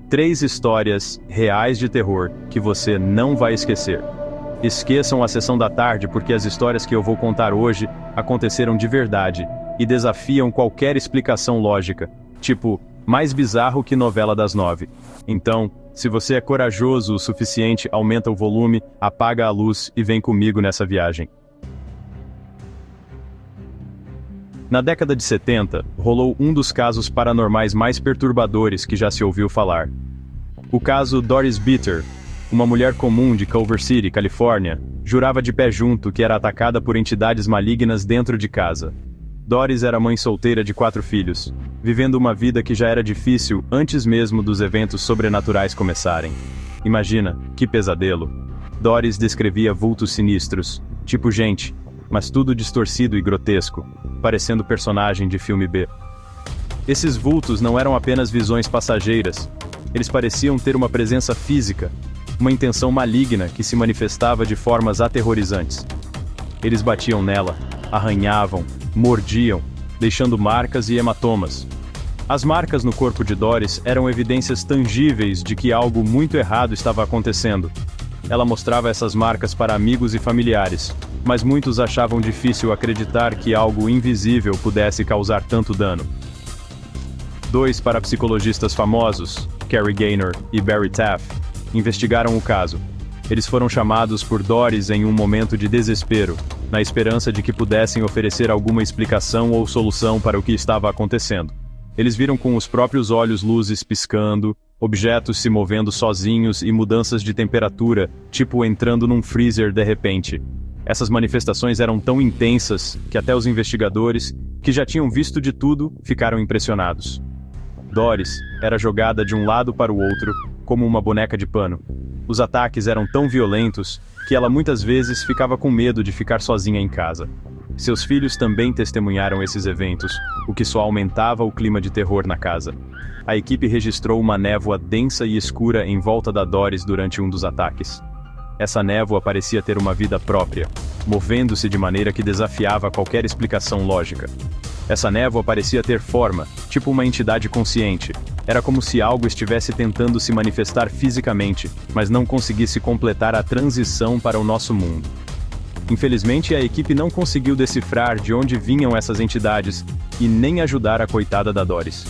3 histórias reais de terror que você não vai esquecer. Esqueçam a sessão da tarde porque as histórias que eu vou contar hoje aconteceram de verdade e desafiam qualquer explicação lógica, tipo, mais bizarro que novela das 9. Então, se você é corajoso o suficiente, aumenta o volume, apaga a luz e vem comigo nessa viagem. Na década de 70, rolou um dos casos paranormais mais perturbadores que já se ouviu falar. O caso Doris Bitter, uma mulher comum de Culver City, Califórnia, jurava de pé junto que era atacada por entidades malignas dentro de casa. Doris era mãe solteira de 4 filhos, vivendo uma vida que já era difícil antes mesmo dos eventos sobrenaturais começarem. Imagina, que pesadelo. Doris descrevia vultos sinistros, tipo gente, mas tudo distorcido e grotesco, parecendo personagem de filme B. Esses vultos não eram apenas visões passageiras, eles pareciam ter uma presença física, uma intenção maligna que se manifestava de formas aterrorizantes. Eles batiam nela, arranhavam, mordiam, deixando marcas e hematomas. As marcas no corpo de Doris eram evidências tangíveis de que algo muito errado estava acontecendo. Ela mostrava essas marcas para amigos e familiares, mas muitos achavam difícil acreditar que algo invisível pudesse causar tanto dano. 2 parapsicologistas famosos, Carrie Gaynor e Barry Taff, investigaram o caso. Eles foram chamados por Doris em um momento de desespero, na esperança de que pudessem oferecer alguma explicação ou solução para o que estava acontecendo. Eles viram com os próprios olhos luzes piscando, objetos se movendo sozinhos e mudanças de temperatura, tipo entrando num freezer de repente. Essas manifestações eram tão intensas que até os investigadores, que já tinham visto de tudo, ficaram impressionados. Doris era jogada de um lado para o outro, como uma boneca de pano. Os ataques eram tão violentos que ela muitas vezes ficava com medo de ficar sozinha em casa. Seus filhos também testemunharam esses eventos, o que só aumentava o clima de terror na casa. A equipe registrou uma névoa densa e escura em volta da Doris durante um dos ataques. Essa névoa parecia ter uma vida própria, movendo-se de maneira que desafiava qualquer explicação lógica. Essa névoa parecia ter forma, tipo uma entidade consciente. Era como se algo estivesse tentando se manifestar fisicamente, mas não conseguisse completar a transição para o nosso mundo. Infelizmente, a equipe não conseguiu decifrar de onde vinham essas entidades e nem ajudar a coitada da Doris.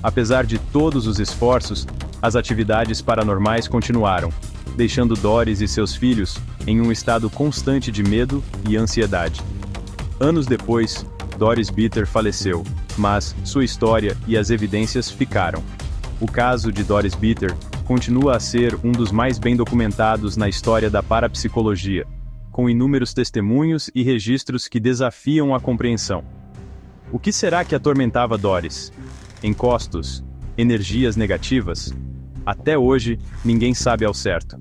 Apesar de todos os esforços, as atividades paranormais continuaram, deixando Doris e seus filhos em um estado constante de medo e ansiedade. Anos depois, Doris Bitter faleceu, mas sua história e as evidências ficaram. O caso de Doris Bitter continua a ser um dos mais bem documentados na história da parapsicologia, com inúmeros testemunhos e registros que desafiam a compreensão. O que será que atormentava Doris? Encostos? Energias negativas? Até hoje, ninguém sabe ao certo.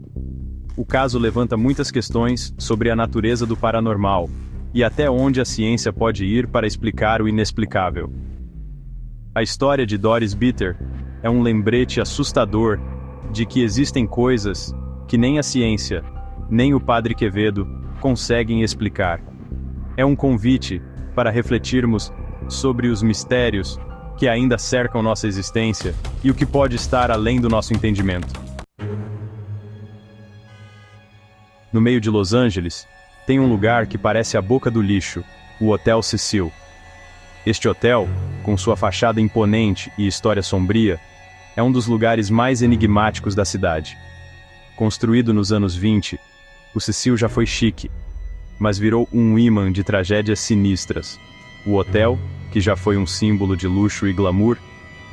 O caso levanta muitas questões sobre a natureza do paranormal e até onde a ciência pode ir para explicar o inexplicável. A história de Doris Bitter é um lembrete assustador de que existem coisas que nem a ciência, nem o Padre Quevedo conseguem explicar. É um convite para refletirmos sobre os mistérios que ainda cercam nossa existência e o que pode estar além do nosso entendimento. No meio de Los Angeles, tem um lugar que parece a boca do lixo, o Hotel Cecil. Este hotel, com sua fachada imponente e história sombria, é um dos lugares mais enigmáticos da cidade. Construído nos anos 20, o Cecil já foi chique, mas virou um imã de tragédias sinistras. O hotel, que já foi um símbolo de luxo e glamour,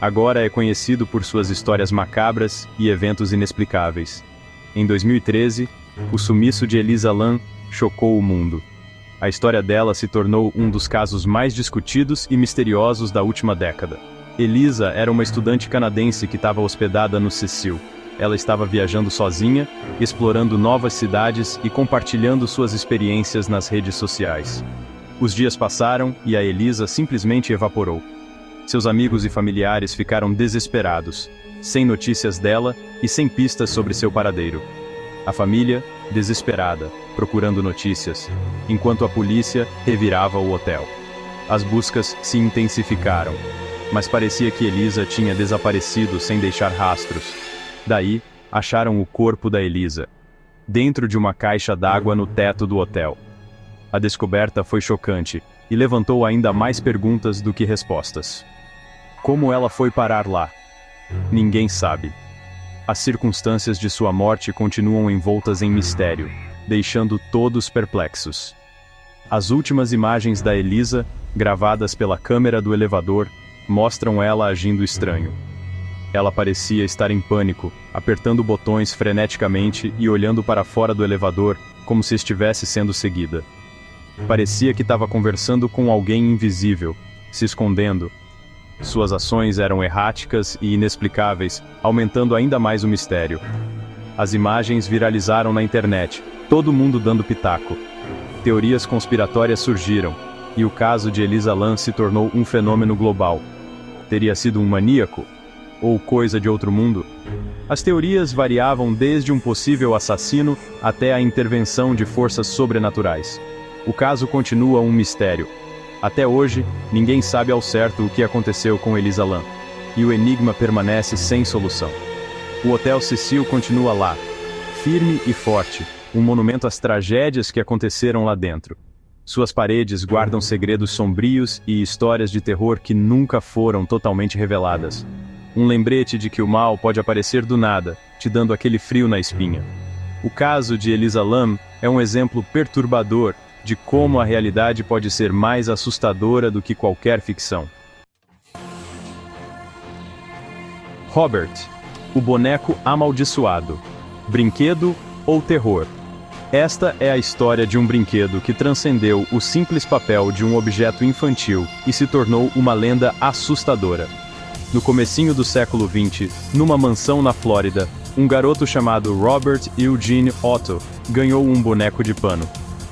agora é conhecido por suas histórias macabras e eventos inexplicáveis. Em 2013, o sumiço de Elisa Lam chocou o mundo. A história dela se tornou um dos casos mais discutidos e misteriosos da última década. Elisa era uma estudante canadense que estava hospedada no Cecil. Ela estava viajando sozinha, explorando novas cidades e compartilhando suas experiências nas redes sociais. Os dias passaram e a Elisa simplesmente evaporou. Seus amigos e familiares ficaram desesperados, sem notícias dela e sem pistas sobre seu paradeiro. A família, desesperada, procurando notícias, enquanto a polícia revirava o hotel. As buscas se intensificaram, mas parecia que Elisa tinha desaparecido sem deixar rastros. Daí, acharam o corpo da Elisa, dentro de uma caixa d'água no teto do hotel. A descoberta foi chocante e levantou ainda mais perguntas do que respostas. Como ela foi parar lá? Ninguém sabe. As circunstâncias de sua morte continuam envoltas em mistério, deixando todos perplexos. As últimas imagens da Elisa, gravadas pela câmera do elevador, mostram ela agindo estranho. Ela parecia estar em pânico, apertando botões freneticamente e olhando para fora do elevador, como se estivesse sendo seguida. Parecia que estava conversando com alguém invisível, se escondendo. Suas ações eram erráticas e inexplicáveis, aumentando ainda mais o mistério. As imagens viralizaram na internet, todo mundo dando pitaco. Teorias conspiratórias surgiram, e o caso de Elisa Lam se tornou um fenômeno global. Teria sido um maníaco? Ou coisa de outro mundo? As teorias variavam desde um possível assassino até a intervenção de forças sobrenaturais. O caso continua um mistério. Até hoje, ninguém sabe ao certo o que aconteceu com Elisa Lam, e o enigma permanece sem solução. O Hotel Cecil continua lá, firme e forte, um monumento às tragédias que aconteceram lá dentro. Suas paredes guardam segredos sombrios e histórias de terror que nunca foram totalmente reveladas. Um lembrete de que o mal pode aparecer do nada, te dando aquele frio na espinha. O caso de Elisa Lam é um exemplo perturbador de como a realidade pode ser mais assustadora do que qualquer ficção. Robert, o boneco amaldiçoado. Brinquedo ou terror? Esta é a história de um brinquedo que transcendeu o simples papel de um objeto infantil e se tornou uma lenda assustadora. No comecinho do século XX, numa mansão na Flórida, um garoto chamado Robert Eugene Otto ganhou um boneco de pano.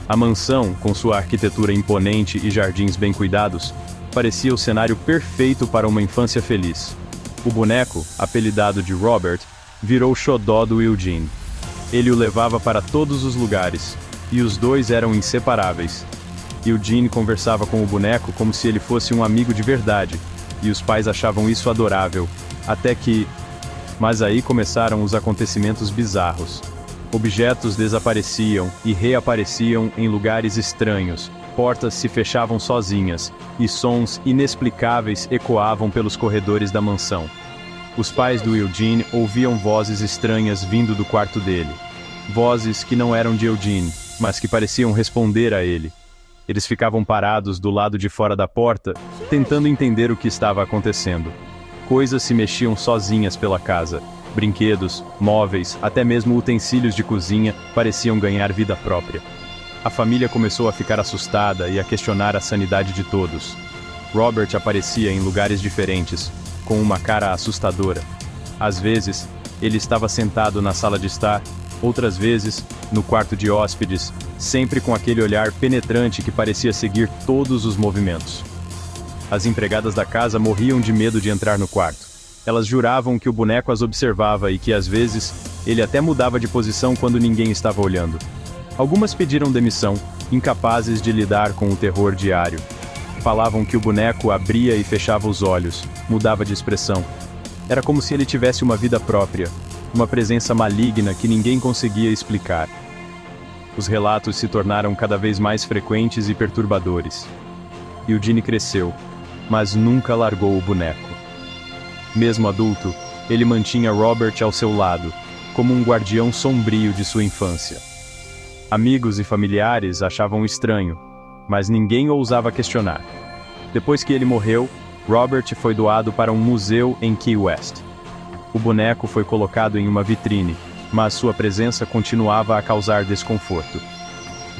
A mansão, com sua arquitetura imponente e jardins bem cuidados, parecia o cenário perfeito para uma infância feliz. O boneco, apelidado de Robert, virou xodó do Eugene. Ele o levava para todos os lugares, e os dois eram inseparáveis. Eugene conversava com o boneco como se ele fosse um amigo de verdade, e os pais achavam isso adorável, até que... Mas aí começaram os acontecimentos bizarros. Objetos desapareciam e reapareciam em lugares estranhos, portas se fechavam sozinhas, e sons inexplicáveis ecoavam pelos corredores da mansão. Os pais do Eugene ouviam vozes estranhas vindo do quarto dele. Vozes que não eram de Eugene, mas que pareciam responder a ele. Eles ficavam parados do lado de fora da porta, tentando entender o que estava acontecendo. Coisas se mexiam sozinhas pela casa. Brinquedos, móveis, até mesmo utensílios de cozinha pareciam ganhar vida própria. A família começou a ficar assustada e a questionar a sanidade de todos. Robert aparecia em lugares diferentes, com uma cara assustadora. Às vezes, ele estava sentado na sala de estar, outras vezes, no quarto de hóspedes, sempre com aquele olhar penetrante que parecia seguir todos os movimentos. As empregadas da casa morriam de medo de entrar no quarto. Elas juravam que o boneco as observava e que, às vezes, ele até mudava de posição quando ninguém estava olhando. Algumas pediram demissão, incapazes de lidar com o terror diário. Falavam que o boneco abria e fechava os olhos, mudava de expressão. Era como se ele tivesse uma vida própria, uma presença maligna que ninguém conseguia explicar. Os relatos se tornaram cada vez mais frequentes e perturbadores. Eugene cresceu, mas nunca largou o boneco. Mesmo adulto, ele mantinha Robert ao seu lado, como um guardião sombrio de sua infância. Amigos e familiares achavam estranho, mas ninguém ousava questionar. Depois que ele morreu, Robert foi doado para um museu em Key West. O boneco foi colocado em uma vitrine, mas sua presença continuava a causar desconforto.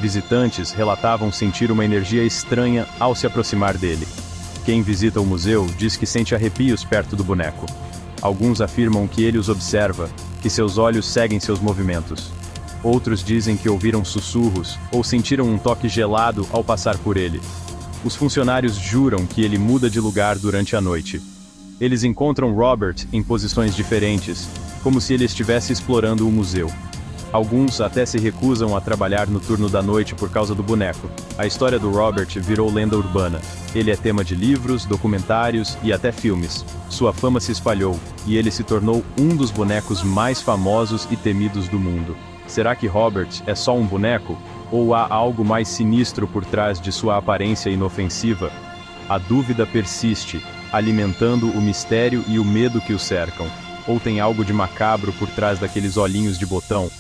Visitantes relatavam sentir uma energia estranha ao se aproximar dele. Quem visita o museu diz que sente arrepios perto do boneco. Alguns afirmam que ele os observa, que seus olhos seguem seus movimentos. Outros dizem que ouviram sussurros ou sentiram um toque gelado ao passar por ele. Os funcionários juram que ele muda de lugar durante a noite. Eles encontram Robert em posições diferentes, como se ele estivesse explorando o museu. Alguns até se recusam a trabalhar no turno da noite por causa do boneco. A história do Robert virou lenda urbana. Ele é tema de livros, documentários e até filmes. Sua fama se espalhou, e ele se tornou um dos bonecos mais famosos e temidos do mundo. Será que Robert é só um boneco? Ou há algo mais sinistro por trás de sua aparência inofensiva? A dúvida persiste, alimentando o mistério e o medo que o cercam. Ou tem algo de macabro por trás daqueles olhinhos de botão?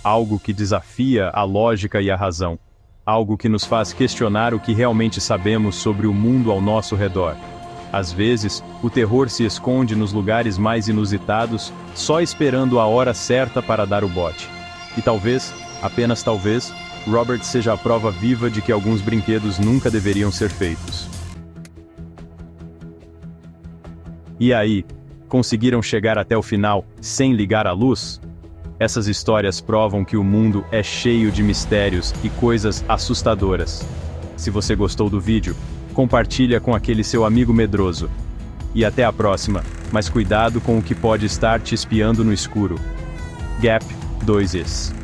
Algo que desafia a lógica e a razão. Algo que nos faz questionar o que realmente sabemos sobre o mundo ao nosso redor. Às vezes, o terror se esconde nos lugares mais inusitados, só esperando a hora certa para dar o bote. E talvez, apenas talvez, Robert seja a prova viva de que alguns brinquedos nunca deveriam ser feitos. E aí, conseguiram chegar até o final sem ligar a luz? Essas histórias provam que o mundo é cheio de mistérios e coisas assustadoras. Se você gostou do vídeo, compartilha com aquele seu amigo medroso. E até a próxima, mas cuidado com o que pode estar te espiando no escuro. Gap 2is